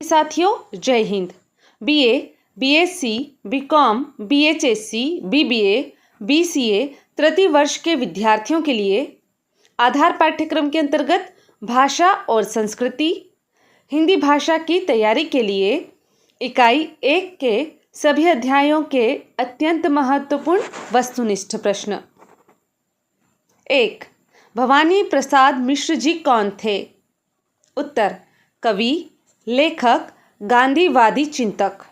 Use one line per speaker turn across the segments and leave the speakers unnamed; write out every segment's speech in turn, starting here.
साथियों, जय Hind. BA, BSc, BCom, बीएचएससी, बीबीए, बीसीए तृतीय वर्ष के विद्यार्थियों के लिए आधार पाठ्यक्रम के अंतर्गत भाषा और संस्कृति हिंदी भाषा की तैयारी के लिए इकाई 1 के सभी अध्यायों के अत्यंत महत्वपूर्ण वस्तुनिष्ठ प्रश्न। 1. भवानी प्रसाद मिश्र जी कौन थे? उत्तर: कवि, लेखक, गांधीवादी चिंतक।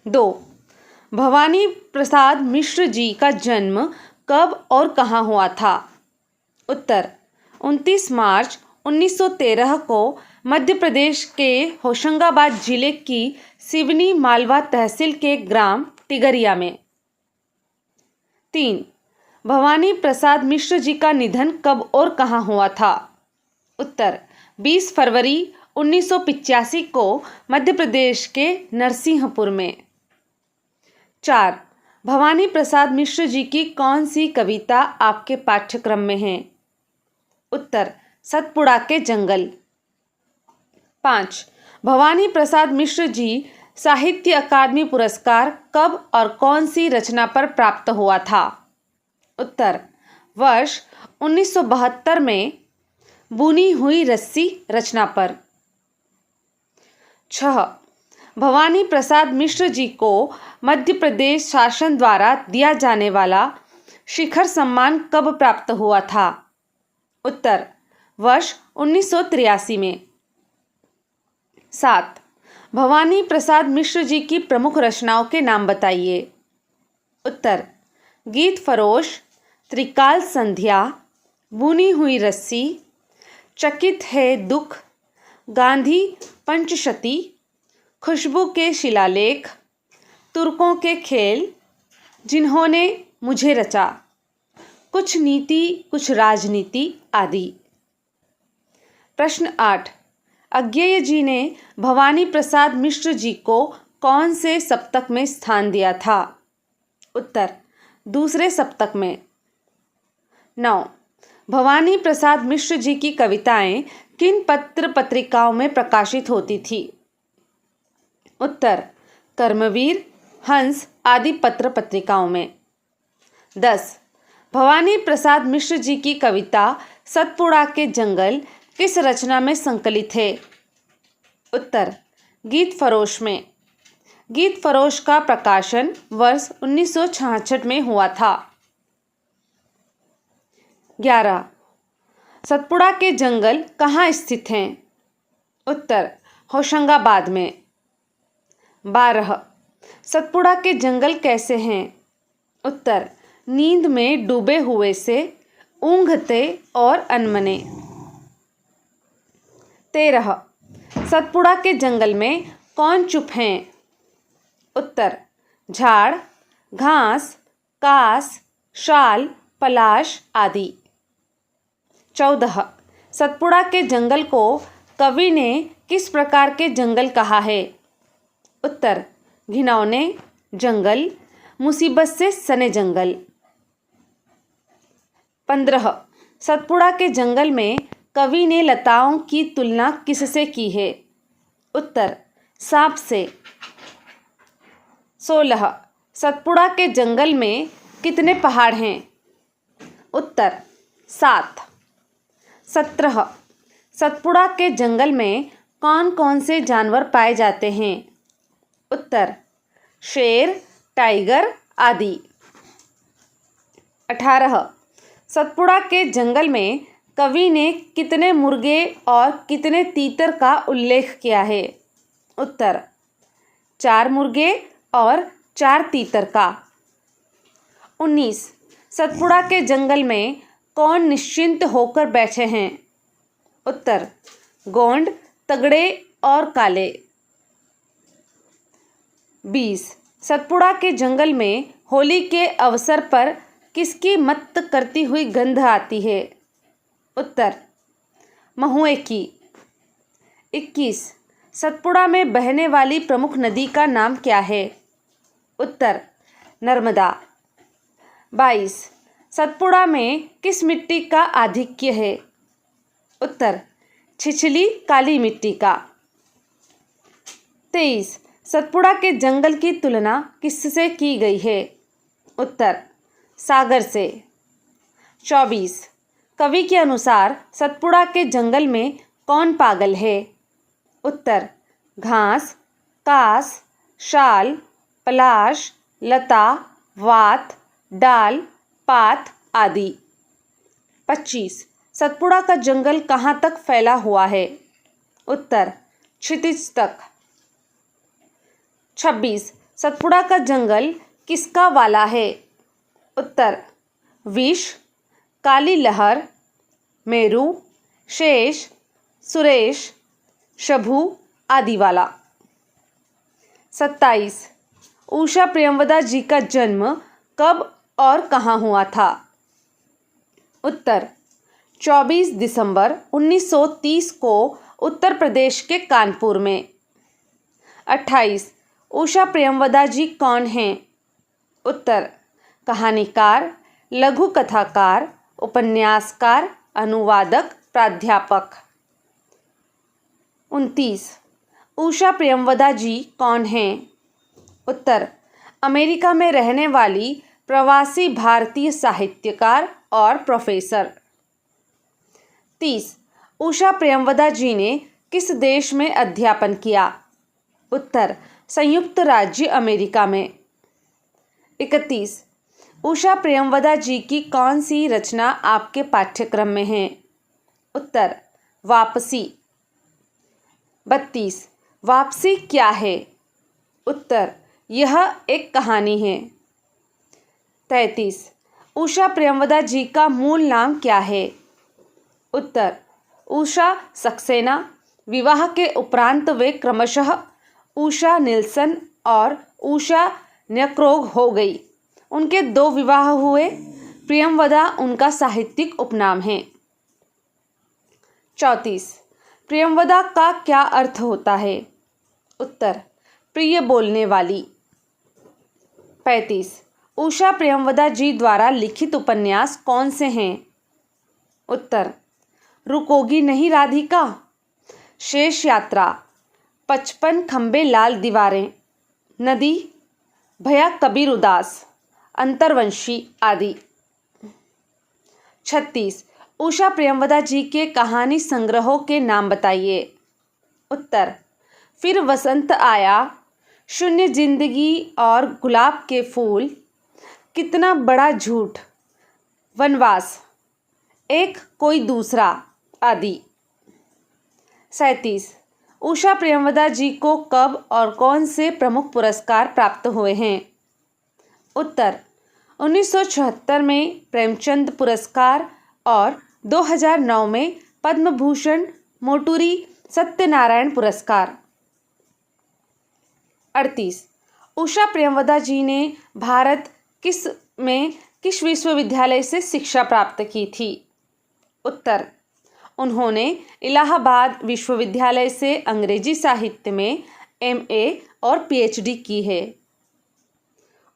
2. भवानी प्रसाद मिश्र जी का जन्म कब और कहाँ हुआ था? उत्तर: 29 मार्च 1913 को मध्य प्रदेश के होशंगाबाद जिले की सिवनी मालवा तहसील के ग्राम टिगरिया में। 3. भवानी प्रसाद मिश्र जी का निधन कब और कहाँ हुआ था? उत्तर: 20 फरवरी 1985 को मध्य प्रदेश के नरसिंहपुर में। 4. भवानी प्रसाद मिश्र जी की कौन सी कविता आपके पाठ्यक्रम में है? उत्तर: सतपुड़ा के जंगल। 5. भवानी प्रसाद मिश्र जी साहित्य अकादमी पुरस्कार कब और कौन सी रचना पर प्राप्त हुआ था? उत्तर: वर्ष 1972 में बुनी हुई रस्सी रचना पर। 6. भवानी प्रसाद मिश्र जी को मध्य प्रदेश शासन द्वारा दिया जाने वाला शिखर सम्मान कब प्राप्त हुआ था? उत्तर: वर्ष 1983 में। 7. भवानी प्रसाद मिश्र जी की प्रमुख रचनाओं के नाम बताइए। उत्तर: गीत फरोश, त्रिकाल संध्या, बुनी हुई रस्सी, चकित है दुख, गांधी पंचशती, खुशबू के शिलालेख, तुर्कों के खेल, जिन्होंने मुझे रचा, कुछ नीति कुछ राजनीति आदि। प्रश्न 8. अज्ञेय जी ने भवानी प्रसाद मिश्र जी को कौन से सप्तक में स्थान दिया था? उत्तर: दूसरे सप्तक में। 9. भवानी प्रसाद मिश्र जी की कविताएं किन पत्र पत्रिकाओं में प्रकाशित होती थी? उत्तर: कर्मवीर, हंस आदि पत्र पत्रिकाओं में। 10. भवानी प्रसाद मिश्र जी की कविता सतपुड़ा के जंगल किस रचना में संकलित है? उत्तर: गीत फरोश में। गीत फरोश का प्रकाशन वर्ष 1966 में हुआ था। 11. सतपुड़ा के जंगल कहाँ स्थित हैं? उत्तर: होशंगाबाद में। 12. सतपुड़ा के जंगल कैसे हैं? उत्तर: नींद में डूबे हुए से, ऊँघते और अनमने। 13. सतपुड़ा के जंगल में कौन चुप हैं? उत्तर: झाड़, घास, कास, शाल, पलाश आदि। 14. सतपुड़ा के जंगल को कवि ने किस प्रकार के जंगल कहा है? उत्तर: घिनौने जंगल, मुसीबत से सने जंगल। 15. सतपुड़ा के जंगल में कवि ने लताओं की तुलना किससे की है? उत्तर: सांप से। 16. सतपुड़ा के जंगल में कितने पहाड़ हैं? उत्तर: 7। 17. सतपुड़ा के जंगल में कौन कौन से जानवर पाए जाते हैं? उत्तर: शेर, टाइगर आदि। 18. सतपुड़ा के जंगल में कवि ने कितने मुर्गे और कितने तीतर का उल्लेख किया है? उत्तर: 4 मुर्गे और 4 तीतर का। 19. सतपुड़ा के जंगल में कौन निश्चिंत होकर बैठे हैं? उत्तर: गोंड, तगड़े और काले। 20. सतपुड़ा के जंगल में होली के अवसर पर किसकी मत्त करती हुई गंध आती है? उत्तर: महुए की। 21. सतपुड़ा में बहने वाली प्रमुख नदी का नाम क्या है? उत्तर: नर्मदा। 22. सतपुड़ा में किस मिट्टी का आधिक्य है? उत्तर: छिछली काली मिट्टी का। 23. सतपुड़ा के जंगल की तुलना किससे की गई है? उत्तर सागर से। 24. कवि के अनुसार सतपुड़ा के जंगल में कौन पागल है? उत्तर घास, कास, शाल, पलाश, लता, वात, डाल, पात आदि। 25. सतपुड़ा का जंगल कहाँ तक फैला हुआ है? उत्तर क्षितिज तक। 26. सतपुड़ा का जंगल किसका वाला है? उत्तर विष, काली लहर, मेरू, शेष, सुरेश, शभु आदि वाला। 27. उषा प्रियंवदा जी का जन्म कब और कहाँ हुआ था? उत्तर 24 दिसंबर 1930 को उत्तर प्रदेश के कानपुर में। 28. उषा प्रियंवदा जी कौन हैं? उत्तर कहानीकार, लघु कथाकार, उपन्यासकार, अनुवादक, प्राध्यापक। 29. उषा प्रियंवदा जी कौन हैं? उत्तर अमेरिका में रहने वाली प्रवासी भारतीय साहित्यकार और प्रोफेसर। 30. उषा प्रियंवदा जी ने किस देश में अध्यापन किया? उत्तर संयुक्त राज्य अमेरिका में। 31. उषा प्रियंवदा जी की कौन सी रचना आपके पाठ्यक्रम में है? उत्तर वापसी। 32. वापसी क्या है? उत्तर यह एक कहानी है। 33. उषा प्रियंवदा जी का मूल नाम क्या है? उत्तर उषा सक्सेना। विवाह के उपरांत वे क्रमशः उषा निल्सन और उषा न्यक्रोग हो गई। उनके 2 विवाह हुए। प्रियंवदा उनका साहित्यिक उपनाम है। 34. प्रियंवदा का क्या अर्थ होता है? उत्तर प्रिय बोलने वाली। 35. उषा प्रियंवदा जी द्वारा लिखित उपन्यास कौन से हैं? उत्तर रुकोगी नहीं राधिका, शेष यात्रा, 55 खंबे लाल दीवारें, नदी, भया कबीर उदास, अंतर्वंशी आदि। 36. उषा प्रियंवदा जी के कहानी संग्रहों के नाम बताइए। उत्तर फिर वसंत आया, शून्य जिंदगी और गुलाब के फूल, कितना बड़ा झूठ, वनवास, एक कोई दूसरा आदि। 37. उषा प्रियंवदा जी को कब और कौन से प्रमुख पुरस्कार प्राप्त हुए हैं? उत्तर 1976 में प्रेमचंद पुरस्कार और 2009 में पद्म भूषण मोटूरी सत्यनारायण पुरस्कार। 38. उषा प्रियंवदा जी ने भारत किस विश्वविद्यालय से शिक्षा प्राप्त की थी? उत्तर उन्होंने इलाहाबाद विश्वविद्यालय से अंग्रेजी साहित्य में MA और PhD की है।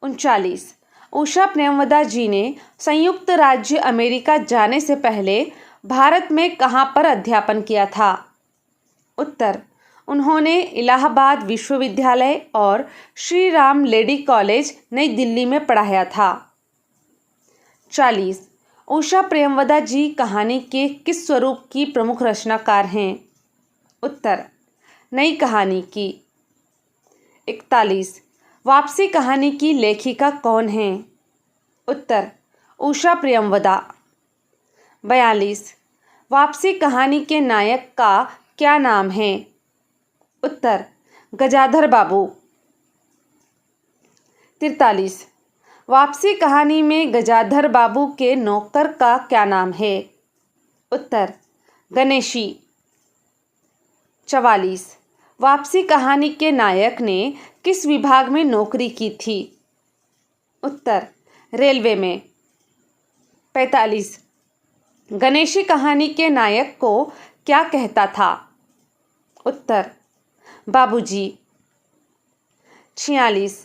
39. उषा प्रियंवदा जी ने संयुक्त राज्य अमेरिका जाने से पहले भारत में कहाँ पर अध्यापन किया था? उत्तर उन्होंने इलाहाबाद विश्वविद्यालय और श्री राम लेडी कॉलेज नई दिल्ली में पढ़ाया था। 40. उषा प्रियंवदा जी कहानी के किस स्वरूप की प्रमुख रचनाकार हैं? उत्तर नई कहानी की। 41. वापसी कहानी की लेखिका कौन है? उत्तर उषा प्रियंवदा। 42. वापसी कहानी के नायक का क्या नाम है? उत्तर गजाधर बाबू। 43. वापसी कहानी में गजाधर बाबू के नौकर का क्या नाम है? उत्तर गणेशी। 44. वापसी कहानी के नायक ने किस विभाग में नौकरी की थी? उत्तर रेलवे में। 45. गणेशी कहानी के नायक को क्या कहता था? उत्तर बाबूजी। 46.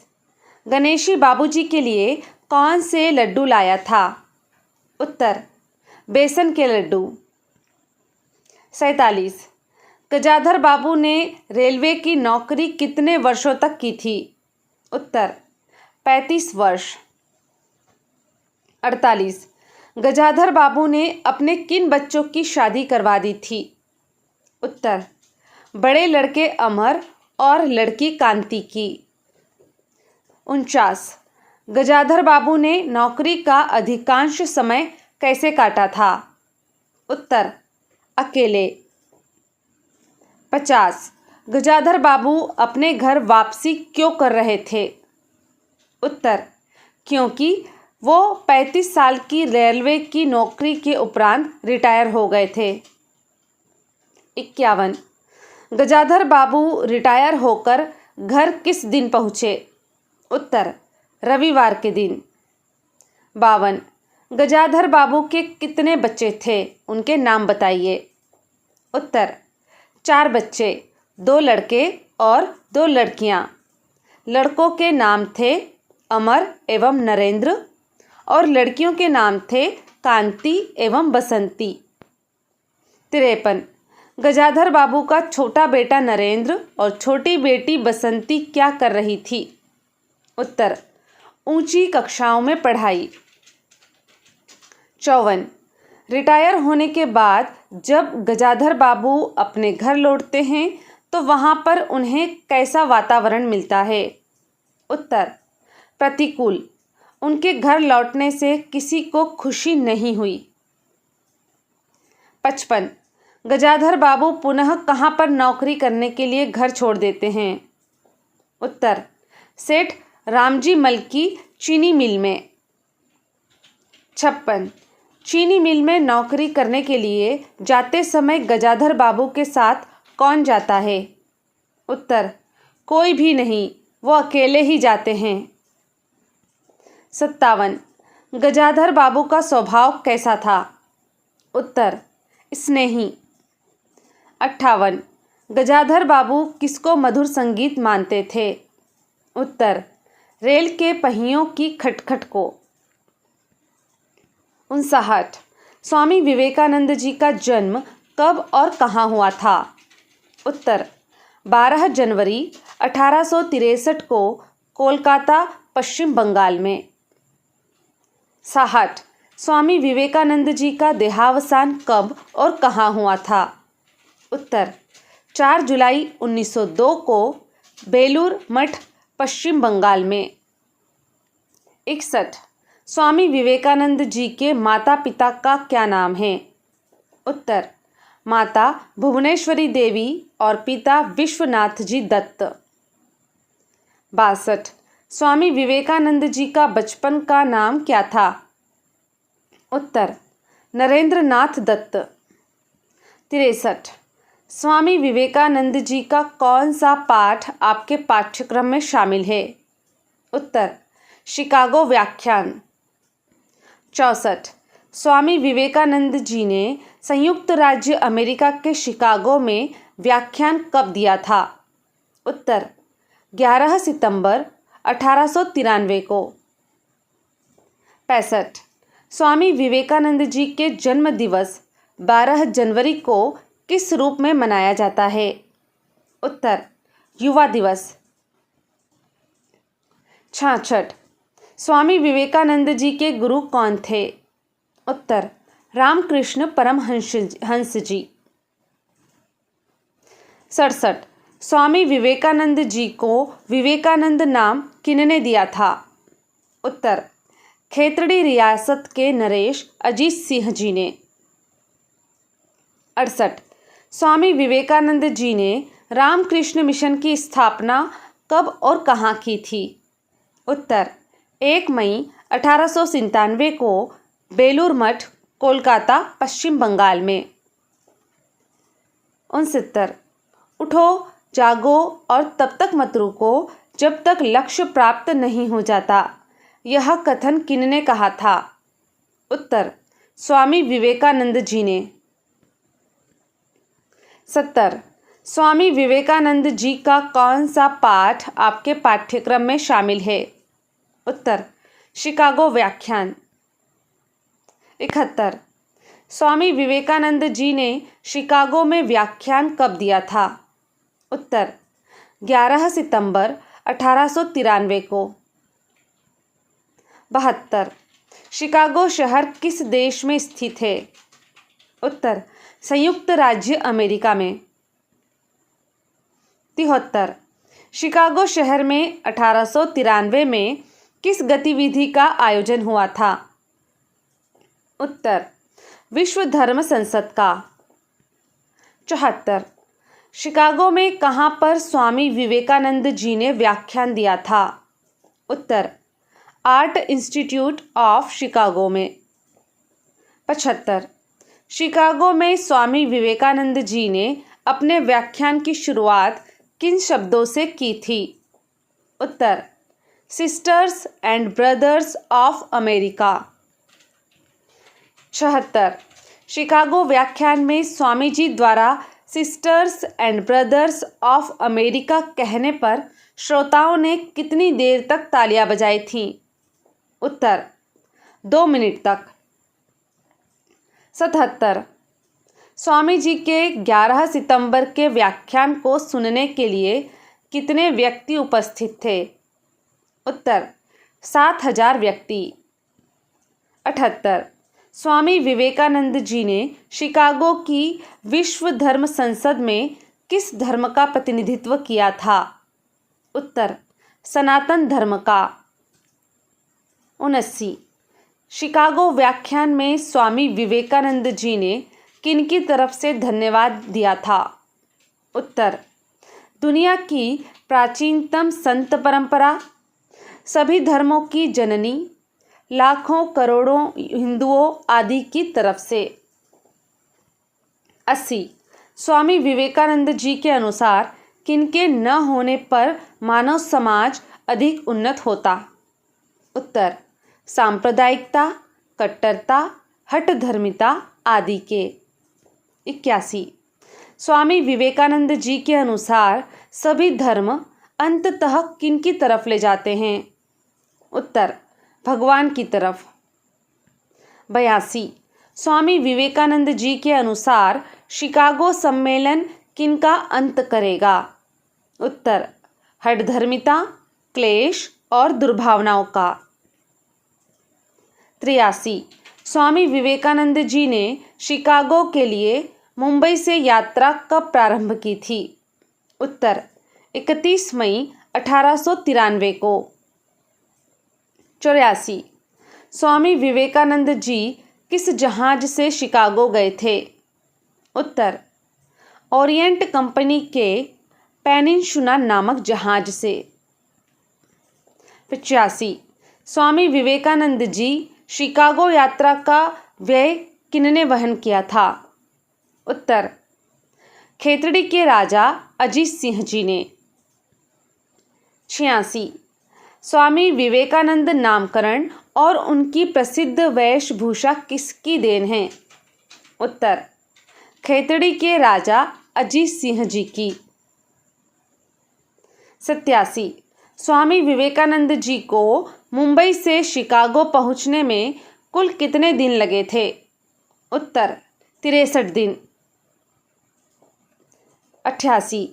गणेशी बाबूजी के लिए कौन से लड्डू लाया था? उत्तर बेसन के लड्डू। 47. गजाधर बाबू ने रेलवे की नौकरी कितने वर्षों तक की थी? उत्तर 35 वर्ष। 48। गजाधर बाबू ने अपने किन बच्चों की शादी करवा दी थी? उत्तर बड़े लड़के अमर और लड़की कांति की। 49। गजाधर बाबू ने नौकरी का अधिकांश समय कैसे काटा था? उत्तर अकेले। 50। गजाधर बाबू अपने घर वापसी क्यों कर रहे थे? उत्तर क्योंकि वो 35 साल की रेलवे की नौकरी के उपरांत रिटायर हो गए थे। 51। गजाधर बाबू रिटायर होकर घर किस दिन पहुँचे? उत्तर रविवार के दिन। 52। गजाधर बाबू के कितने बच्चे थे? उनके नाम बताइए। उत्तर 4 बच्चे, 2 लड़के और 2 लड़कियां। लड़कों के नाम थे अमर एवं नरेंद्र और लड़कियों के नाम थे कांति एवं बसंती। 53। गजाधर बाबू का छोटा बेटा नरेंद्र और छोटी बेटी बसंती क्या कर रही थी? उत्तर ऊंची कक्षाओं में पढ़ाई। 54। रिटायर होने के बाद जब गजाधर बाबू अपने घर लौटते हैं तो वहां पर उन्हें कैसा वातावरण मिलता है? उत्तर प्रतिकूल। उनके घर लौटने से किसी को खुशी नहीं हुई। 55। गजाधर बाबू पुनः कहां पर नौकरी करने के लिए घर छोड़ देते हैं? उत्तर सेठ रामजी मल की चीनी मिल में। 56। चीनी मिल में नौकरी करने के लिए जाते समय गजाधर बाबू के साथ कौन जाता है? उत्तर कोई भी नहीं, वो अकेले ही जाते हैं। 57। गजाधर बाबू का स्वभाव कैसा था? उत्तर स्नेही। 58। गजाधर बाबू किसको मधुर संगीत मानते थे? उत्तर रेल के पहियों की खटखट को। 59। स्वामी विवेकानंद जी का जन्म कब और कहाँ हुआ था? उत्तर 12 जनवरी 1863 को कोलकाता, पश्चिम बंगाल में। 60। स्वामी विवेकानंद जी का देहावसान कब और कहाँ हुआ था? उत्तर 4 जुलाई 1902 को बेलूर मठ, पश्चिम बंगाल में। 61। स्वामी विवेकानंद जी के माता पिता का क्या नाम है? उत्तर माता भुवनेश्वरी देवी और पिता विश्वनाथ जी दत्त। 62। स्वामी विवेकानंद जी का बचपन का नाम क्या था? उत्तर नरेंद्र नाथ दत्त। 63। स्वामी विवेकानंद जी का कौन सा पाठ आपके पाठ्यक्रम में शामिल है? उत्तर शिकागो व्याख्यान। 64। स्वामी विवेकानंद जी ने संयुक्त राज्य अमेरिका के शिकागो में व्याख्यान कब दिया था? उत्तर 11 सितंबर 1893 को। 65। स्वामी विवेकानंद जी के जन्म दिवस 12 जनवरी को किस रूप में मनाया जाता है? उत्तर युवा दिवस। 66। स्वामी विवेकानंद जी के गुरु कौन थे? उत्तर रामकृष्ण परमहंस जी। 67। स्वामी विवेकानंद जी को विवेकानंद नाम किसने दिया था? उत्तर खेतड़ी रियासत के नरेश अजीत सिंह जी ने। 68। स्वामी विवेकानंद जी ने रामकृष्ण मिशन की स्थापना कब और कहाँ की थी? उत्तर 1 मई 1897 को बेलूर मठ, कोलकाता, पश्चिम बंगाल में। 69। उठो जागो और तब तक मत रुको जब तक लक्ष्य प्राप्त नहीं हो जाता, यह कथन किसने कहा था? उत्तर स्वामी विवेकानंद जी ने। 70। स्वामी विवेकानंद जी का कौन सा पाठ आपके पाठ्यक्रम में शामिल है? उत्तर शिकागो व्याख्यान। 71। स्वामी विवेकानंद जी ने शिकागो में व्याख्यान कब दिया था? उत्तर 11 सितंबर 1893 को। 72 शिकागो शहर किस देश में स्थित है? उत्तर संयुक्त राज्य अमेरिका में। 73 शिकागो शहर में 1893 में किस गतिविधि का आयोजन हुआ था? उत्तर विश्व धर्म संसद का। 74 शिकागो में कहाँ पर स्वामी विवेकानंद जी ने व्याख्यान दिया था? उत्तर आर्ट इंस्टीट्यूट ऑफ शिकागो में। 75 शिकागो में स्वामी विवेकानंद जी ने अपने व्याख्यान की शुरुआत किन शब्दों से की थी? उत्तर sisters and brothers of America. 76 Chicago व्याख्यान में स्वामी जी द्वारा sisters and brothers of America कहने पर श्रोताओं ने कितनी देर तक तालियां बजाई थीं? उत्तर 2 मिनट तक। 77 स्वामी जी के 11 सितंबर के व्याख्यान को सुनने के लिए कितने व्यक्ति उपस्थित थे? उत्तर 7000 व्यक्ति। 78 स्वामी विवेकानंद जी ने शिकागो की विश्व धर्म संसद में किस धर्म का प्रतिनिधित्व किया था? उत्तर सनातन धर्म का। 79 शिकागो व्याख्यान में स्वामी विवेकानंद जी ने किनकी तरफ से धन्यवाद दिया था? उत्तर दुनिया की प्राचीनतम संत परंपरा, सभी धर्मों की जननी, लाखों करोड़ों हिंदुओं आदि की तरफ से। 80 स्वामी विवेकानंद जी के अनुसार किनके न होने पर मानव समाज अधिक उन्नत होता? उत्तर सांप्रदायिकता, कट्टरता, हठधर्मिता आदि के। 81 स्वामी विवेकानंद जी के अनुसार सभी धर्म अंततः किनकी तरफ ले जाते हैं? उत्तर भगवान की तरफ। 82 स्वामी विवेकानंद जी के अनुसार शिकागो सम्मेलन किनका अंत करेगा? उत्तर हठधर्मिता, क्लेश और दुर्भावनाओं का। 83 स्वामी विवेकानंद जी ने शिकागो के लिए मुंबई से यात्रा कब प्रारंभ की थी? उत्तर 31 मई 1893 को। 84 स्वामी विवेकानंद जी किस जहाज से शिकागो गए थे? उत्तर ओरिएंट कंपनी के पेनिनसुला नामक जहाज से। 85 स्वामी विवेकानंद जी शिकागो यात्रा का व्यय किनने वहन किया था? उत्तर खेतड़ी के राजा अजीत सिंह जी ने। 86 स्वामी विवेकानंद नामकरण और उनकी प्रसिद्ध वेशभूषा किसकी देन है? उत्तर खेतड़ी के राजा अजीत सिंह जी की। 87 स्वामी विवेकानंद जी को मुंबई से शिकागो पहुंचने में कुल कितने दिन लगे थे? उत्तर 63 दिन। 88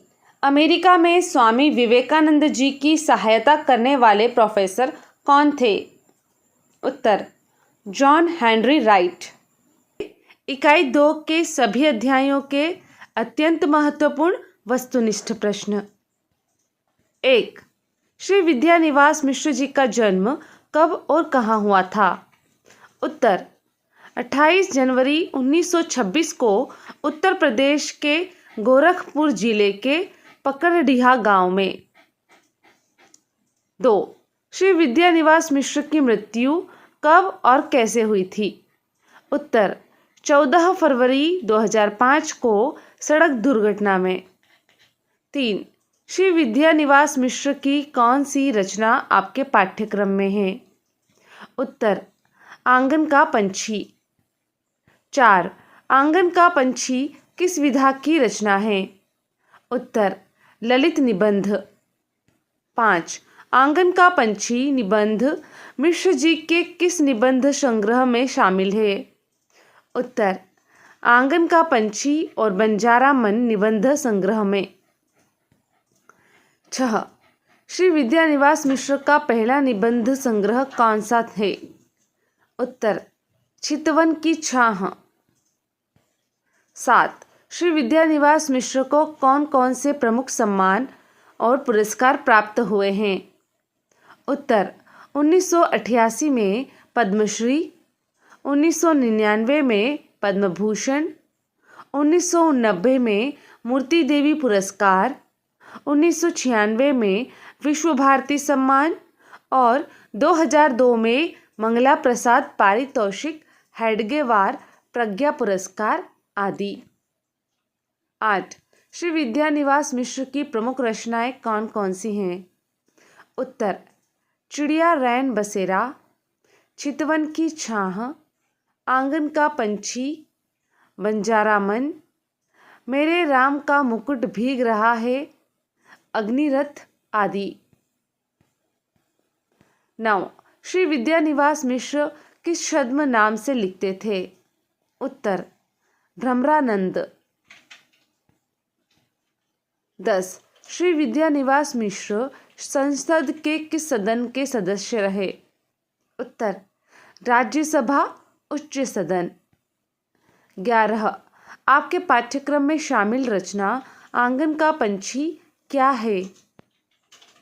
अमेरिका में स्वामी विवेकानंद जी की सहायता करने वाले प्रोफेसर कौन थे? उत्तर जॉन हेनरी राइट। इकाई 2 के सभी अध्यायों के अत्यंत महत्वपूर्ण वस्तुनिष्ठ प्रश्न। 1. श्री विद्यानिवास मिश्र जी का जन्म कब और कहाँ हुआ था? उत्तर 28 जनवरी 1926 को उत्तर प्रदेश के गोरखपुर जिले के पकड़डीहा गांव में। 2. श्री विद्यानिवास मिश्र की मृत्यु कब और कैसे हुई थी? उत्तर 14 फरवरी 2005 को सड़क दुर्घटना में। 3. श्री विद्यानिवास मिश्र की कौन सी रचना आपके पाठ्यक्रम में है? उत्तर आंगन का पंछी। 4. आंगन का पंछी किस विधा की रचना है? उत्तर ललित निबंध। 5. आंगन का पंछी निबंध मिश्र जी के किस निबंध संग्रह में शामिल है? उत्तर आंगन का पंछी और बंजारा मन निबंध संग्रह में। 6. श्री विद्यानिवास मिश्र का पहला निबंध संग्रह कौन सा है? उत्तर, चितवन की छाह। 7. श्री विद्यानिवास मिश्र को कौन कौन से प्रमुख सम्मान और पुरस्कार प्राप्त हुए हैं? उत्तर, 1988 में पद्मश्री, 1999 में पद्म भूषण, 1990 में मूर्ति देवी पुरस्कार, 1996 में विश्व भारती सम्मान और 2002 में मंगला प्रसाद पारितोषिक, हेडगेवार प्रज्ञा पुरस्कार आदि। 8. श्री विद्यानिवास मिश्र की प्रमुख रचनाएं कौन कौन सी हैं? उत्तर, चिड़िया रैन बसेरा, चितवन की छाह, आंगन का पंछी, बंजारा मन, मेरे राम का मुकुट भीग रहा है, अग्निरथ आदि। 9. श्री विद्यानिवास मिश्र किस छद्म नाम से लिखते थे? उत्तर, भ्रमरानंद। 10. श्री विद्यानिवास मिश्र संसद के किस सदन के सदस्य रहे? उत्तर, राज्यसभा उच्च सदन। 11. आपके पाठ्यक्रम में शामिल रचना आंगन का पंछी क्या है?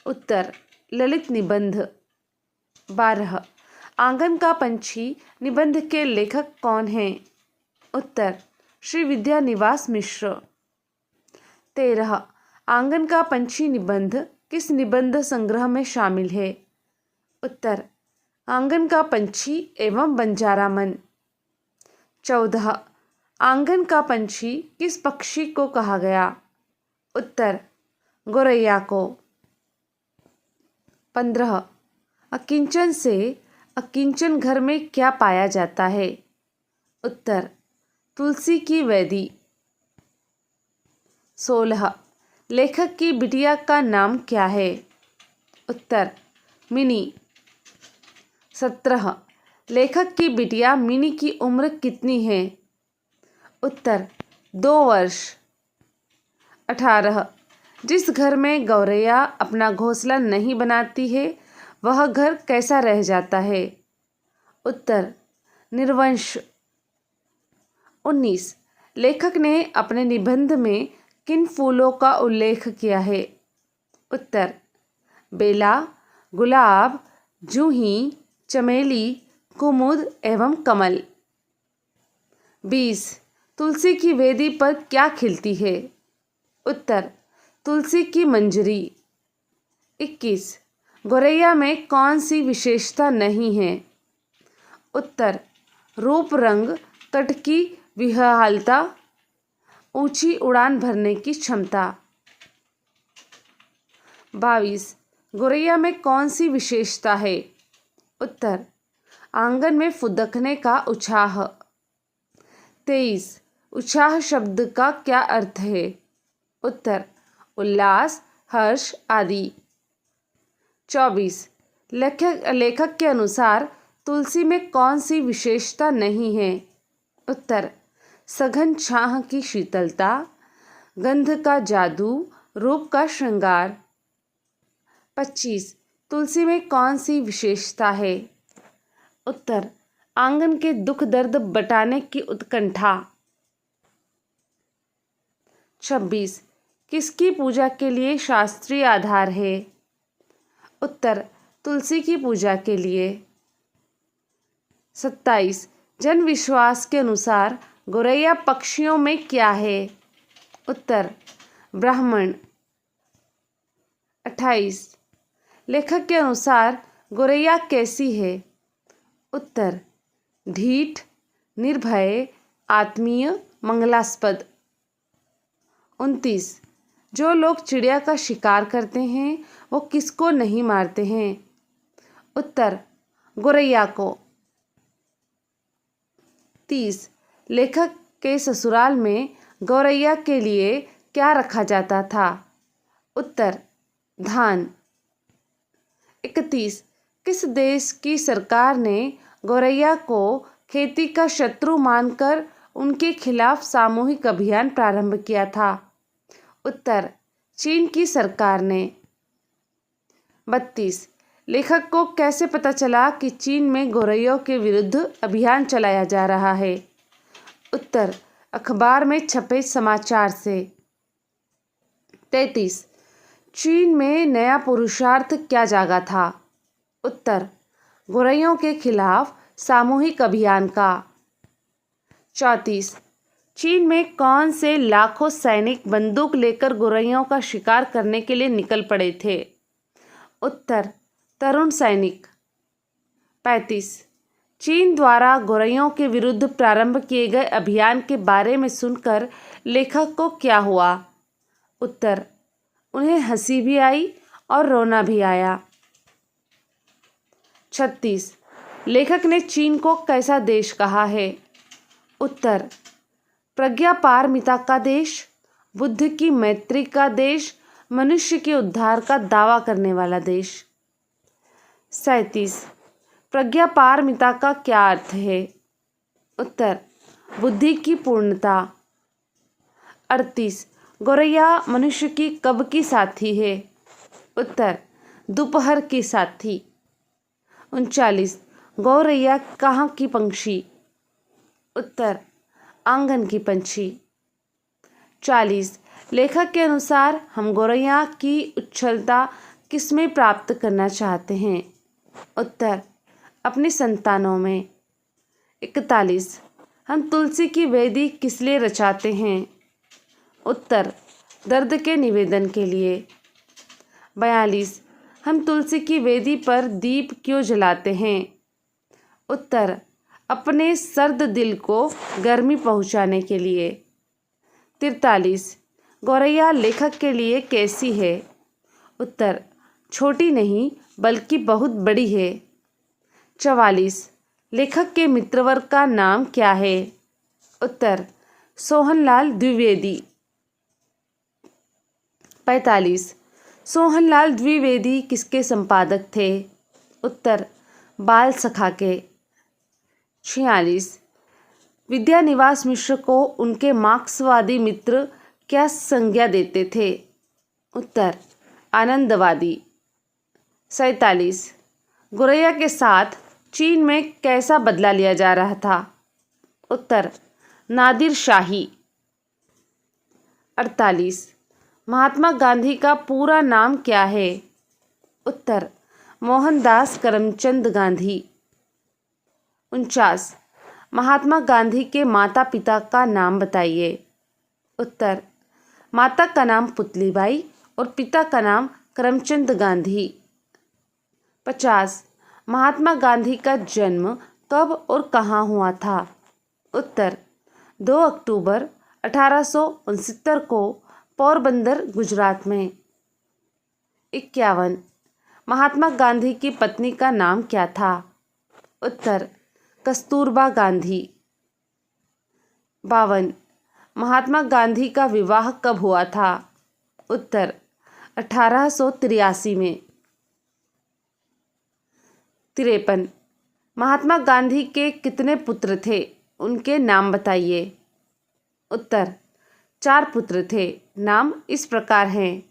उत्तर, ललित निबंध। 12. आंगन का पंछी निबंध के लेखक कौन हैं? उत्तर, श्री विद्यानिवास मिश्र। 13. आंगन का पंछी निबंध किस निबंध संग्रह में शामिल है? उत्तर, आंगन का पंछी एवं बंजारा मन। 14. आंगन का पंछी किस पक्षी को कहा गया? उत्तर, गोरैया को। 15. अकिंचन से अकिंचन घर में क्या पाया जाता है? उत्तर, तुलसी की वेदी। 16. लेखक की बिटिया का नाम क्या है? उत्तर, मिनी। 17. लेखक की बिटिया मिनी की उम्र कितनी है? उत्तर, 2 वर्ष। 18. जिस घर में गौरैया अपना घोंसला नहीं बनाती है वह घर कैसा रह जाता है? उत्तर, निर्वंश। 19. लेखक ने अपने निबंध में किन फूलों का उल्लेख किया है? उत्तर, बेला, गुलाब, जूही, चमेली, कुमुद एवं कमल। 20. तुलसी की वेदी पर क्या खिलती है? उत्तर, तुलसी की मंजरी। 21. गोरैया में कौन सी विशेषता नहीं है? उत्तर, रूप, रंग, तट की विहहालता, ऊंची उड़ान भरने की क्षमता। 22. गोरैया में कौन सी विशेषता है? उत्तर, आंगन में फुदकने का उत्साह। 23. उत्साह शब्द का क्या अर्थ है? उत्तर, उल्लास, हर्ष आदि। 24. लेखक के अनुसार तुलसी में कौन सी विशेषता नहीं है? उत्तर, सघन छाह की शीतलता, गंध का जादू, रूप का श्रृंगार। 25. तुलसी में कौन सी विशेषता है? उत्तर, आंगन के दुख दर्द बटाने की उत्कंठा। 26. किसकी पूजा के लिए शास्त्रीय आधार है? उत्तर, तुलसी की पूजा के लिए। 27. जन विश्वास के अनुसार गोरैया पक्षियों में क्या है? उत्तर, ब्राह्मण। 28. लेखक के अनुसार गोरैया कैसी है? उत्तर, ढीठ, निर्भय, आत्मीय, मंगलास्पद। 29. जो लोग चिड़िया का शिकार करते हैं वो किसको नहीं मारते हैं? उत्तर, गोरैया को। 30. लेखक के ससुराल में गौरैया के लिए क्या रखा जाता था? उत्तर, धान। 31. किस देश की सरकार ने गौरैया को खेती का शत्रु मानकर उनके खिलाफ सामूहिक अभियान प्रारंभ किया था? उत्तर, चीन की सरकार ने। 32. लेखक को कैसे पता चला कि चीन में गोरैयों के विरुद्ध अभियान चलाया जा रहा है? उत्तर, अखबार में छपे समाचार से। 33. चीन में नया पुरुषार्थ क्या जागा था? उत्तर, गोरैयों के खिलाफ सामूहिक अभियान का। 34. चीन में कौन से लाखों सैनिक बंदूक लेकर गोरैयों का शिकार करने के लिए निकल पड़े थे? उत्तर, तरुण सैनिक। 35. चीन द्वारा गोरैयों के विरुद्ध प्रारंभ किए गए अभियान के बारे में सुनकर लेखक को क्या हुआ? उत्तर, उन्हें हंसी भी आई और रोना भी आया। 36. लेखक ने चीन को कैसा देश कहा है? उत्तर, प्रज्ञापारमिता का देश, बुद्ध की मैत्री का देश, मनुष्य के उद्धार का दावा करने वाला देश। 37. प्रज्ञापारमिता का क्या अर्थ है? उत्तर, बुद्धि की पूर्णता। 38. गोरैया मनुष्य की कब की साथी है? उत्तर, दोपहर की साथी। 39. गौरैया कहाँ की पंछी? उत्तर, आंगन की पंछी। 40. लेखक के अनुसार हम गोरैया की उच्छलता किसमें प्राप्त करना चाहते हैं? उत्तर, अपनी संतानों में। 41. हम तुलसी की वेदी किस लिए रचाते हैं? उत्तर, दर्द के निवेदन के लिए। 42. हम तुलसी की वेदी पर दीप क्यों जलाते हैं? उत्तर, अपने सर्द दिल को गर्मी पहुंचाने के लिए। 43. गौरैया लेखक के लिए कैसी है? उत्तर, छोटी नहीं बल्कि बहुत बड़ी है। 44. लेखक के मित्रवर्ग का नाम क्या है? उत्तर, सोहनलाल द्विवेदी। 45. सोहनलाल द्विवेदी किसके संपादक थे? उत्तर, बाल सखा के। 46. विद्यानिवास मिश्र को उनके मार्क्सवादी मित्र क्या संज्ञा देते थे? उत्तर, आनंदवादी। 47. गोरैया के साथ चीन में कैसा बदला लिया जा रहा था? उत्तर, नादिर शाही। 48. महात्मा गांधी का पूरा नाम क्या है? उत्तर, मोहनदास करमचंद गांधी। 49. महात्मा गांधी के माता पिता का नाम बताइए। उत्तर, माता का नाम पुतलीबाई और पिता का नाम करमचंद गांधी। 50. महात्मा गांधी का जन्म कब और कहाँ हुआ था? उत्तर, 2 अक्टूबर 1869 को पोरबंदर, गुजरात में। 51. महात्मा गांधी की पत्नी का नाम क्या था? उत्तर, कस्तूरबा गांधी। 52. महात्मा गांधी का विवाह कब हुआ था? उत्तर, 1883 में। 53. महात्मा गांधी के कितने पुत्र थे? उनके नाम बताइए। उत्तर, 4 पुत्र थे। नाम इस प्रकार हैं: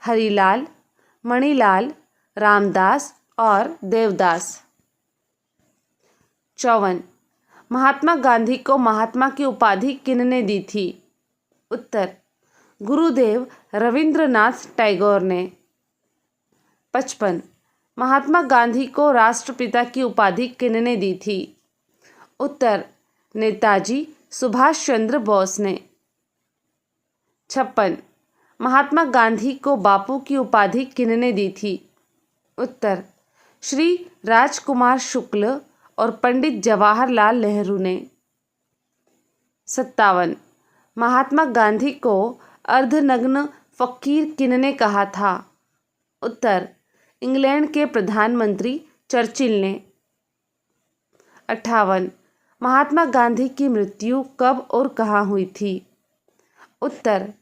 हरिलाल, मणिलाल, रामदास और देवदास। 54. महात्मा गांधी को महात्मा की उपाधि किसने दी थी? उत्तर, गुरुदेव रविंद्रनाथ टैगोर ने। 55. महात्मा गांधी को राष्ट्रपिता की उपाधि किसने दी थी? उत्तर, नेताजी सुभाष चंद्र बोस ने। 56. महात्मा गांधी को बापू की उपाधि किसने दी थी? उत्तर, श्री राजकुमार शुक्ल और पंडित जवाहरलाल नेहरू ने। 57. महात्मा गांधी को अर्धनग्न फकीर किसने कहा था? उत्तर, इंग्लैंड के प्रधानमंत्री चर्चिल ने। 58. महात्मा गांधी की मृत्यु कब और कहाँ हुई थी? उत्तर,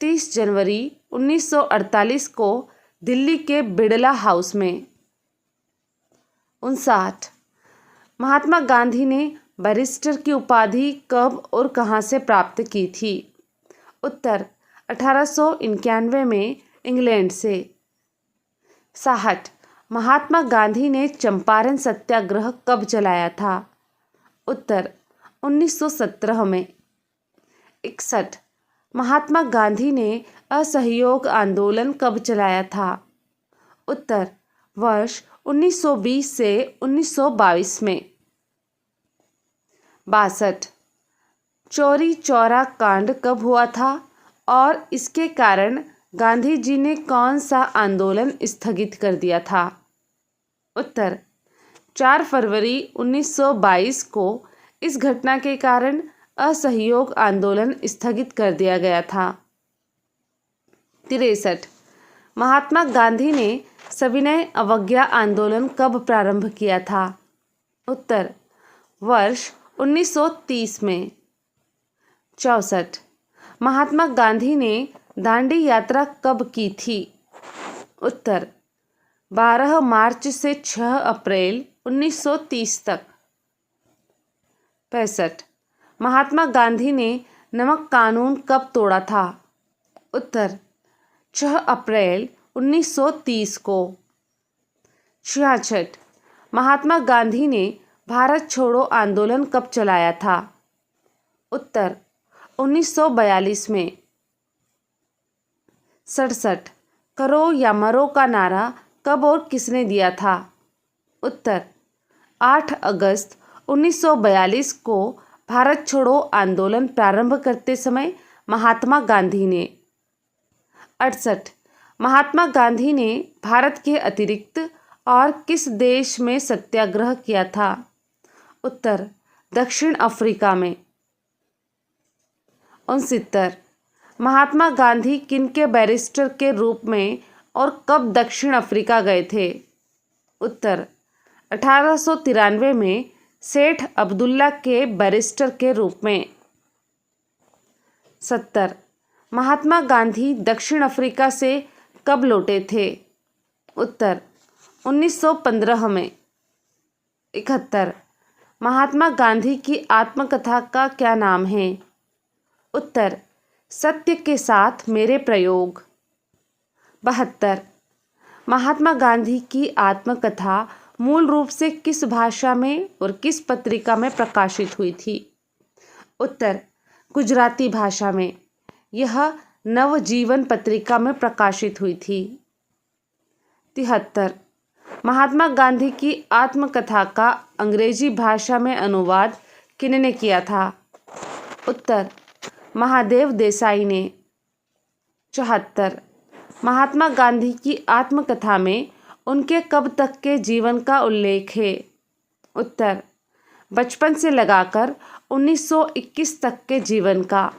30 जनवरी 1948 को दिल्ली के बिड़ला हाउस में। 59. महात्मा गांधी ने बैरिस्टर की उपाधि कब और कहाँ से प्राप्त की थी? उत्तर 1891 में इंग्लैंड से। 60 महात्मा गांधी ने चंपारण सत्याग्रह कब चलाया था? उत्तर 1917 में। 61 महात्मा गांधी ने असहयोग आंदोलन कब चलाया था? उत्तर वर्ष 1920 से 1922 में। 62 चौरी चौरा कांड कब हुआ था और इसके कारण गांधी जी ने कौन सा आंदोलन स्थगित कर दिया था? उत्तर 4 फरवरी 1922 को इस घटना के कारण असहयोग आंदोलन स्थगित कर दिया गया था। 63 महात्मा गांधी ने सविनय अवज्ञा आंदोलन कब प्रारंभ किया था? उत्तर वर्ष 1930 में। 64 महात्मा गांधी ने दांडी यात्रा कब की थी? उत्तर 12 मार्च से 6 अप्रैल 1930 तक। 65 महात्मा गांधी ने नमक कानून कब तोड़ा था? उत्तर 6 अप्रैल 1930 को। 66 महात्मा गांधी ने भारत छोड़ो आंदोलन कब चलाया था? उत्तर 1942 में। 67 करो या मरो का नारा कब और किसने दिया था? उत्तर 8 अगस्त 1942 को भारत छोड़ो आंदोलन प्रारंभ करते समय महात्मा गांधी ने। 68 महात्मा गांधी ने भारत के अतिरिक्त और किस देश में सत्याग्रह किया था? उत्तर दक्षिण अफ्रीका में। 69 महात्मा गांधी किनके बैरिस्टर के रूप में और कब दक्षिण अफ्रीका गए थे? उत्तर 1893 में सेठ अब्दुल्ला के बैरिस्टर के रूप में। 70 महात्मा गांधी दक्षिण अफ्रीका से कब लौटे थे? उत्तर 1915 में। 71 महात्मा गांधी की आत्मकथा का क्या नाम है? उत्तर सत्य के साथ मेरे प्रयोग। 72 महात्मा गांधी की आत्मकथा मूल रूप से किस भाषा में और किस पत्रिका में प्रकाशित हुई थी? उत्तर गुजराती भाषा में। यह नवजीवन पत्रिका में प्रकाशित हुई थी। 73 महात्मा गांधी की आत्मकथा का अंग्रेजी भाषा में अनुवाद किसने किया था? उत्तर महादेव देसाई ने। 74 महात्मा गांधी की आत्मकथा में उनके कब तक के जीवन का उल्लेख है? उत्तर बचपन से लगाकर 1921 तक के जीवन का।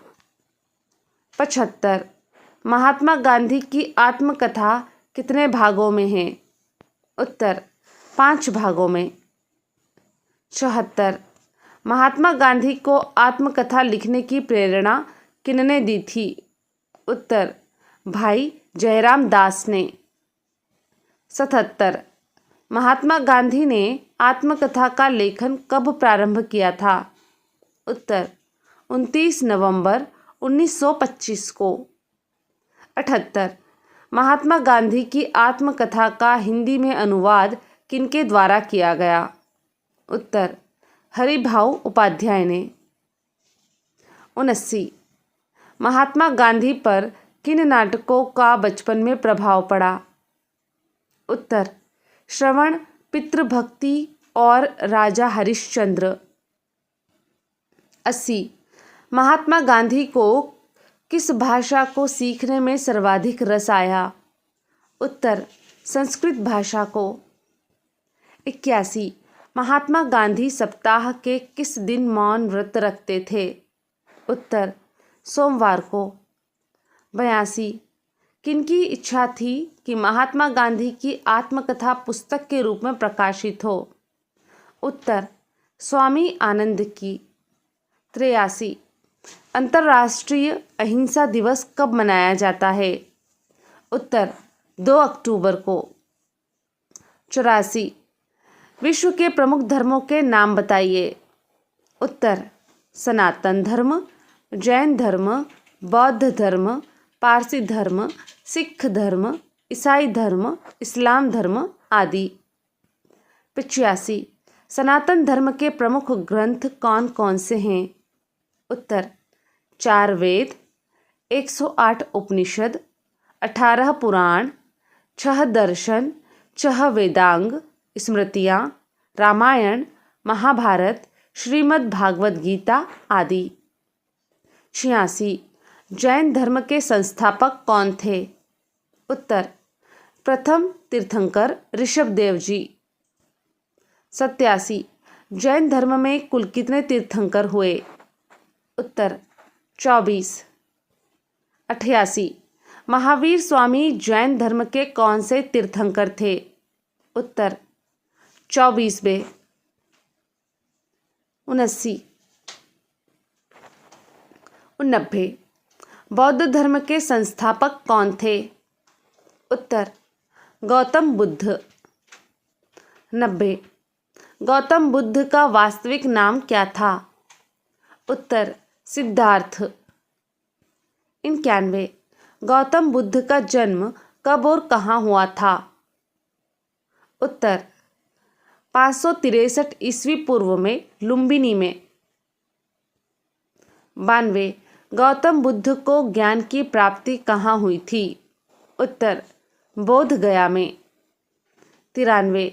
75 महात्मा गांधी की आत्मकथा कितने भागों में है? उत्तर 5 भागों में। 74 महात्मा गांधी को आत्मकथा लिखने की प्रेरणा किसने दी थी? उत्तर भाई जयराम दास ने। 77 महात्मा गांधी ने आत्मकथा का लेखन कब प्रारंभ किया था? उत्तर 29 नवंबर 1925 को। 78 महात्मा गांधी की आत्मकथा का हिंदी में अनुवाद किनके द्वारा किया गया? उत्तर हरिभाऊ उपाध्याय ने। 79 महात्मा गांधी पर किन नाटकों का बचपन में प्रभाव पड़ा? उत्तर श्रवण पितृभक्ति और राजा हरिश्चंद्र। 80 महात्मा गांधी को किस भाषा को सीखने में सर्वाधिक रस आया? उत्तर संस्कृत भाषा को। 81 महात्मा गांधी सप्ताह के किस दिन मौन व्रत रखते थे? उत्तर सोमवार को। 82 किनकी इच्छा थी कि महात्मा गांधी की आत्मकथा पुस्तक के रूप में प्रकाशित हो? उत्तर स्वामी आनंद की। 83 अंतर्राष्ट्रीय अहिंसा दिवस कब मनाया जाता है? उत्तर 2 अक्टूबर को। 84 विश्व के प्रमुख धर्मों के नाम बताइए। उत्तर सनातन धर्म, जैन धर्म, बौद्ध धर्म, पारसी धर्म, सिख धर्म, ईसाई धर्म, इस्लाम धर्म आदि। 85 सनातन धर्म के प्रमुख ग्रंथ कौन कौन से हैं? उत्तर 4 वेद, 108 उपनिषद, 18 पुराण, 6 दर्शन, 6 वेदांग, स्मृतियाँ, रामायण, महाभारत, श्रीमद् भागवत गीता आदि। 86 जैन धर्म के संस्थापक कौन थे? उत्तर प्रथम तीर्थंकर ऋषभदेव जी। 87 जैन धर्म में कुल कितने तीर्थंकर हुए? उत्तर 24। 88 महावीर स्वामी जैन धर्म के कौन से तीर्थंकर थे? उत्तर 24वें। 79 90 बौद्ध धर्म के संस्थापक कौन थे? उत्तर गौतम बुद्ध। 90 गौतम बुद्ध का वास्तविक नाम क्या था? उत्तर सिद्धार्थ। 91 गौतम बुद्ध का जन्म कब और कहाँ हुआ था? उत्तर 563 ईस्वी पूर्व में लुम्बिनी में। 92 गौतम बुद्ध को ज्ञान की प्राप्ति कहाँ हुई थी? उत्तर बोध गया में। 93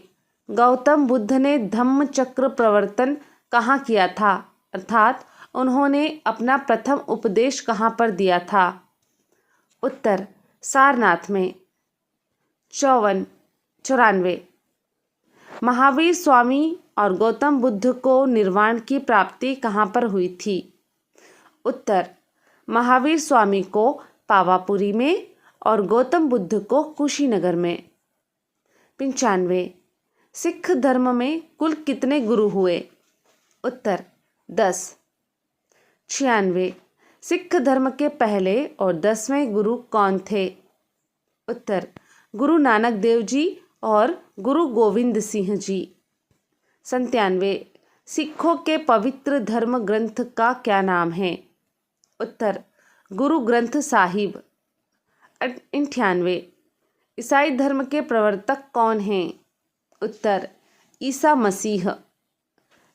गौतम बुद्ध ने धम्म चक्र प्रवर्तन कहाँ किया था, अर्थात उन्होंने अपना प्रथम उपदेश कहाँ पर दिया था? उत्तर सारनाथ में। 94 महावीर स्वामी और गौतम बुद्ध को निर्वाण की प्राप्ति कहाँ पर हुई थी? उत्तर महावीर स्वामी को पावापुरी में और गौतम बुद्ध को कुशीनगर में। 95 सिख धर्म में कुल कितने गुरु हुए? उत्तर 10। 96 सिख धर्म के पहले और 10वें गुरु कौन थे? उत्तर गुरु नानक देव जी और गुरु गोविंद सिंह जी। 97 सिखों के पवित्र धर्म ग्रंथ का क्या नाम है? उत्तर गुरु ग्रंथ साहिब। 98 ईसाई धर्म के प्रवर्तक कौन हैं? उत्तर ईसा मसीह।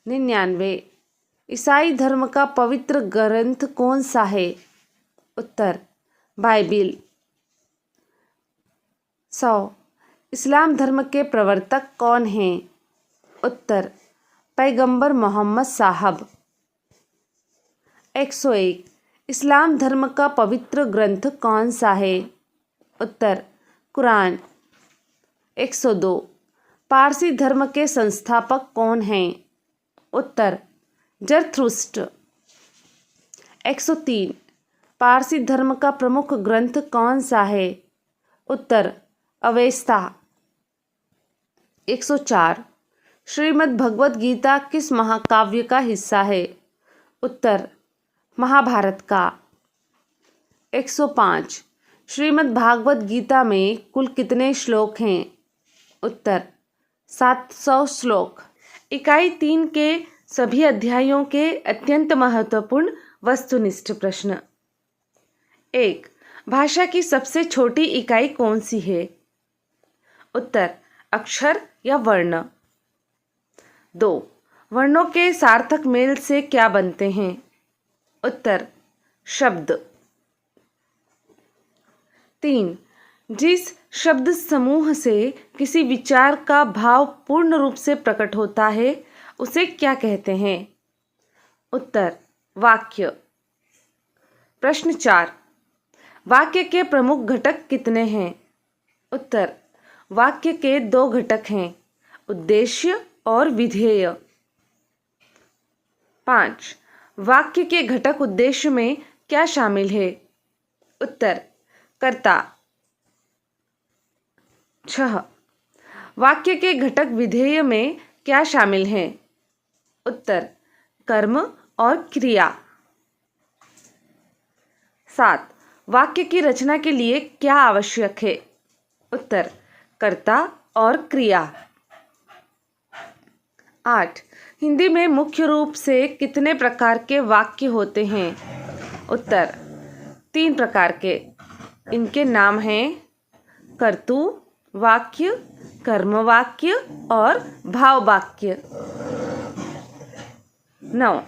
99 ईसाई धर्म का पवित्र ग्रंथ कौन सा है? उत्तर बाइबिल। 100 इस्लाम धर्म के प्रवर्तक कौन हैं? उत्तर पैगंबर मोहम्मद साहब। 101 इस्लाम धर्म का पवित्र ग्रंथ कौन सा है? उत्तर कुरान। 102 पारसी धर्म के संस्थापक कौन हैं? उत्तर जरथुस्त्र। 103 पारसी धर्म का प्रमुख ग्रंथ कौन सा है? उत्तर अवेस्ता। 104 श्रीमद् भगवत गीता किस महाकाव्य का हिस्सा है? उत्तर महाभारत का। 105 श्रीमद् भागवत गीता में कुल कितने श्लोक हैं? उत्तर 700 श्लोक। इकाई 3 के सभी अध्यायों के अत्यंत महत्वपूर्ण वस्तुनिष्ठ प्रश्न। 1 भाषा की सबसे छोटी इकाई कौन सी है? उत्तर अक्षर या वर्ण। 2 वर्णों के सार्थक मेल से क्या बनते हैं? उत्तर शब्द। 3 जिस शब्द समूह से किसी विचार का भाव पूर्ण रूप से प्रकट होता है उसे क्या कहते हैं? उत्तर वाक्य। प्रश्न 4 वाक्य के प्रमुख घटक कितने हैं? उत्तर वाक्य के 2 घटक हैं, उद्देश्य और विधेय। 5 वाक्य के घटक उद्देश्य में क्या शामिल है? उत्तर कर्ता। 6 वाक्य के घटक विधेय में क्या शामिल है? उत्तर कर्म और क्रिया। 7 वाक्य की रचना के लिए क्या आवश्यक है? उत्तर कर्ता और क्रिया। 8 हिंदी में मुख्य रूप से कितने प्रकार के वाक्य होते हैं? उत्तर 3 प्रकार के। इनके नाम हैं कर्तृ वाक्य, कर्म वाक्य और भाव वाक्य। 9.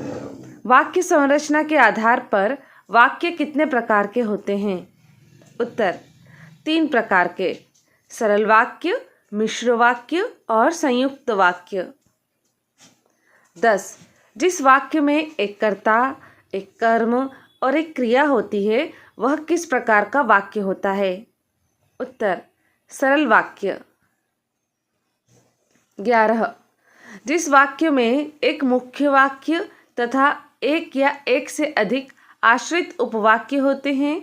वाक्य संरचना के आधार पर वाक्य कितने प्रकार के होते हैं? उत्तर 3 प्रकार के। सरल वाक्य, मिश्र वाक्य और संयुक्त वाक्य। 10. जिस वाक्य में एक कर्ता, एक कर्म और एक क्रिया होती है वह किस प्रकार का वाक्य होता है? उत्तर सरल वाक्य। 11. जिस वाक्य में एक मुख्य वाक्य तथा एक या एक से अधिक आश्रित उपवाक्य होते हैं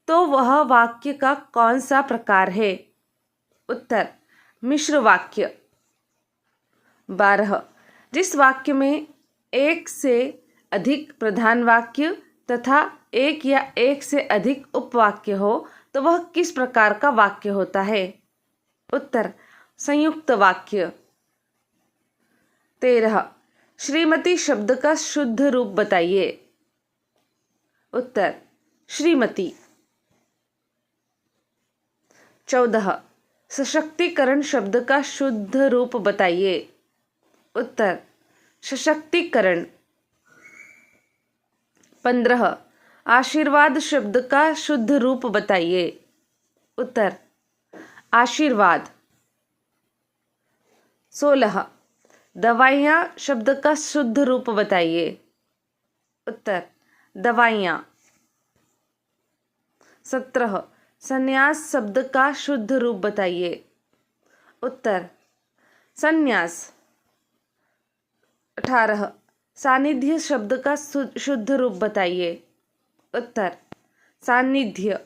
तो वह वाक्य का कौन सा प्रकार है? उत्तर मिश्र वाक्य। 12. जिस वाक्य में एक से अधिक प्रधान वाक्य तथा एक या एक से अधिक उपवाक्य हो तो वह किस प्रकार का वाक्य होता है? उत्तर संयुक्त वाक्य। 13. श्रीमती शब्द का शुद्ध रूप बताइए। उत्तर श्रीमती। 14. सशक्तिकरण शब्द का शुद्ध रूप बताइए। उत्तर सशक्तिकरण। 15. आशीर्वाद शब्द का शुद्ध रूप बताइए। उत्तर आशीर्वाद। 16. दवाइयाँ शब्द का शुद्ध रूप बताइए। उत्तर दवाइयाँ। 17. संन्यास शब्द का शुद्ध रूप बताइए। उत्तर संन्यास। 18. सानिध्य शब्द का शुद्ध रूप बताइए। उत्तर सानिध्य।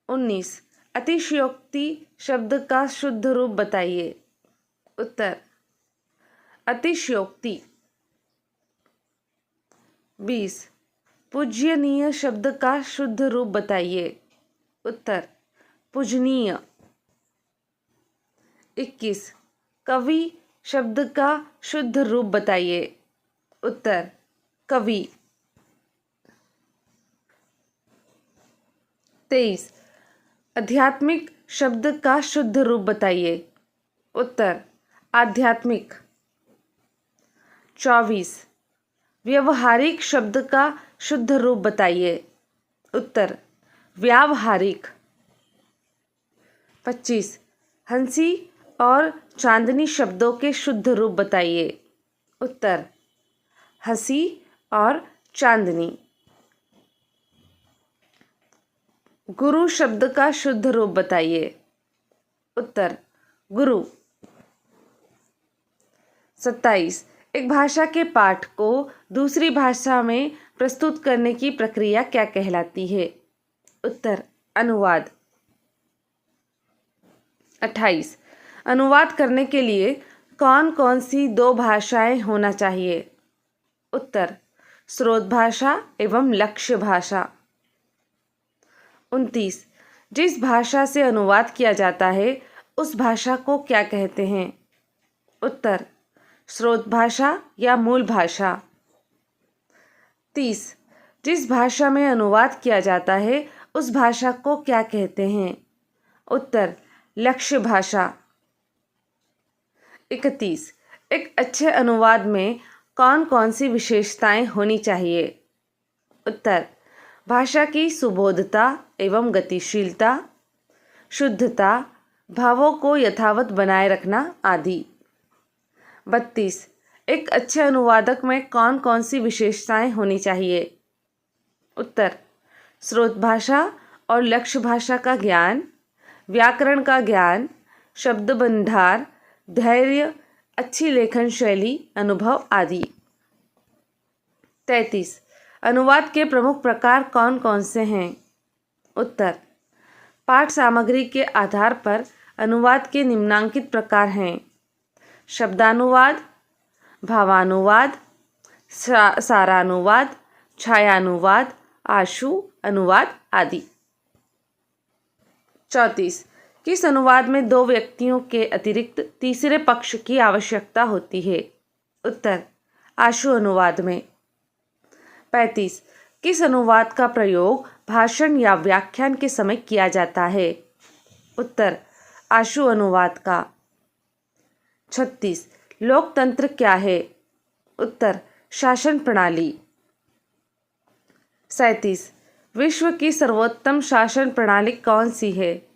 19. अतिशयोक्ति शब्द का शुद्ध रूप बताइए। उत्तर अतिशयोक्ति। 20. पूज्यनीय शब्द का शुद्ध रूप बताइए। उत्तर पूजनीय। 21. कवि शब्द का शुद्ध रूप बताइए। उत्तर कवि। 23. आध्यात्मिक शब्द का शुद्ध रूप बताइए। उत्तर आध्यात्मिक। 24. व्यवहारिक शब्द का शुद्ध रूप बताइए। उत्तर व्यावहारिक। 25. हंसी और चांदनी शब्दों के शुद्ध रूप बताइए। उत्तर हंसी और चांदनी। गुरु शब्द का शुद्ध रूप बताइए। उत्तर गुरु। 27. एक भाषा के पाठ को दूसरी भाषा में प्रस्तुत करने की प्रक्रिया क्या कहलाती है? उत्तर अनुवाद। 28. अनुवाद करने के लिए कौन कौन सी 2 भाषाएं होना चाहिए? उत्तर स्रोत भाषा एवं लक्ष्य भाषा। 29. जिस भाषा से अनुवाद किया जाता है उस भाषा को क्या कहते हैं? उत्तर स्रोत भाषा या मूल भाषा। 30. जिस भाषा में अनुवाद किया जाता है उस भाषा को क्या कहते हैं? उत्तर लक्ष्य भाषा। 31. एक अच्छे अनुवाद में कौन कौन सी विशेषताएं होनी चाहिए? उत्तर भाषा की सुबोधता एवं गतिशीलता, शुद्धता, भावों को यथावत बनाए रखना आदि। 32. एक अच्छे अनुवादक में कौन कौन सी विशेषताएं होनी चाहिए? उत्तर स्रोत भाषा और लक्ष्य भाषा का ज्ञान, व्याकरण का ज्ञान, शब्द भंडार, धैर्य, अच्छी लेखन शैली, अनुभव आदि। 33. अनुवाद के प्रमुख प्रकार कौन कौन से हैं? उत्तर पाठ सामग्री के आधार पर अनुवाद के निम्नांकित प्रकार हैं: शब्दानुवाद, भावानुवाद, सारानुवाद, छायानुवाद, आशु अनुवाद आदि। 34. किस अनुवाद में दो व्यक्तियों के अतिरिक्त तीसरे पक्ष की आवश्यकता होती है? उत्तर आशु अनुवाद में। 35 किस अनुवाद का प्रयोग भाषण या व्याख्यान के समय किया जाता है? उत्तर आशु अनुवाद का। 36 लोकतंत्र क्या है? उत्तर शासन प्रणाली। 37 विश्व की सर्वोत्तम शासन प्रणाली कौन सी है?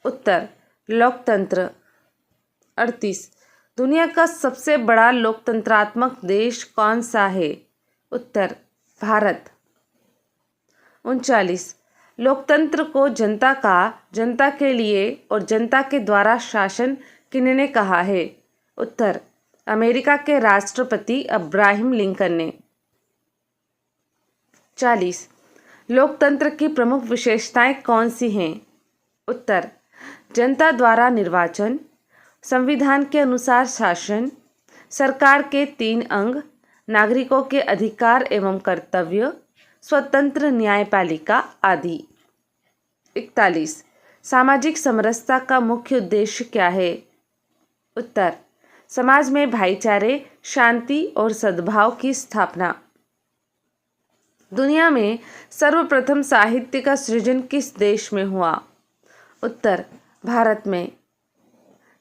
उत्तर लोकतंत्र। 38 दुनिया का सबसे बड़ा लोकतंत्रात्मक देश कौन सा है? उत्तर भारत। 39 लोकतंत्र को जनता का, जनता के लिए और जनता के द्वारा शासन किन्होंने कहा है? उत्तर अमेरिका के राष्ट्रपति अब्राहम लिंकन ने। 40 लोकतंत्र की प्रमुख विशेषताएं कौन सी हैं? उत्तर जनता द्वारा निर्वाचन, संविधान के अनुसार शासन, सरकार के 3 अंग, नागरिकों के अधिकार एवं कर्तव्य, स्वतंत्र न्यायपालिका आदि। 41 सामाजिक समरसता का मुख्य उद्देश्य क्या है? उत्तर समाज में भाईचारे, शांति और सद्भाव की स्थापना। दुनिया में सर्वप्रथम साहित्य का सृजन किस देश में हुआ? उत्तर भारत में।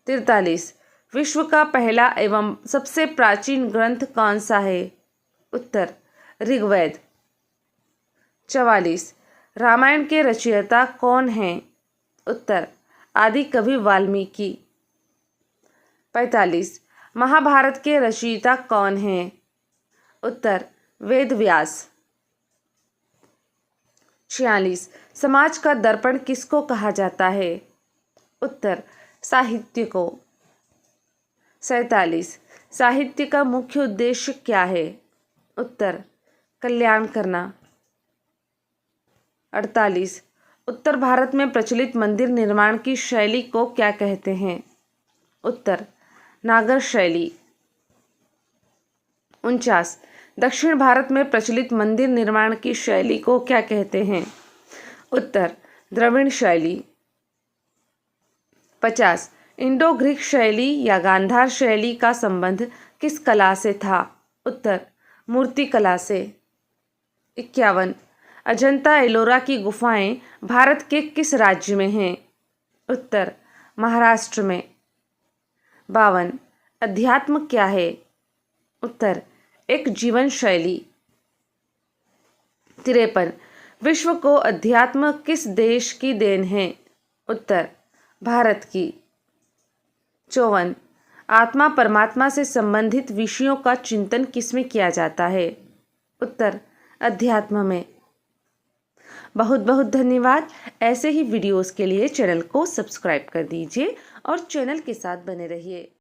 43 विश्व का पहला एवं सबसे प्राचीन ग्रंथ कौन सा है? उत्तर ऋग्वेद। 44 रामायण के रचयिता कौन हैं? उत्तर आदि कवि वाल्मीकि। 45 महाभारत के रचयिता कौन हैं? उत्तर वेद व्यास। 46 समाज का दर्पण किसको कहा जाता है? उत्तर साहित्य को। 47 साहित्य का मुख्य उद्देश्य क्या है? उत्तर कल्याण करना। 48 उत्तर भारत में प्रचलित मंदिर निर्माण की शैली को क्या कहते हैं? उत्तर नागर शैली। 49 दक्षिण भारत में प्रचलित मंदिर निर्माण की शैली को क्या कहते हैं? उत्तर द्रविड़ शैली। 50 इंडो ग्रीक शैली या गांधार शैली का संबंध किस कला से था? उत्तर मूर्ति कला से। 51 अजंता एलोरा की गुफाएं भारत के किस राज्य में हैं? उत्तर महाराष्ट्र में। 52 अध्यात्म क्या है? उत्तर एक जीवन शैली। 53 विश्व को अध्यात्म किस देश की देन है? उत्तर भारत की। 54 आत्मा परमात्मा से संबंधित विषयों का चिंतन किसमें किया जाता है? उत्तर अध्यात्म में। बहुत बहुत धन्यवाद। ऐसे ही वीडियोस के लिए चैनल को सब्सक्राइब कर दीजिए और चैनल के साथ बने रहिए।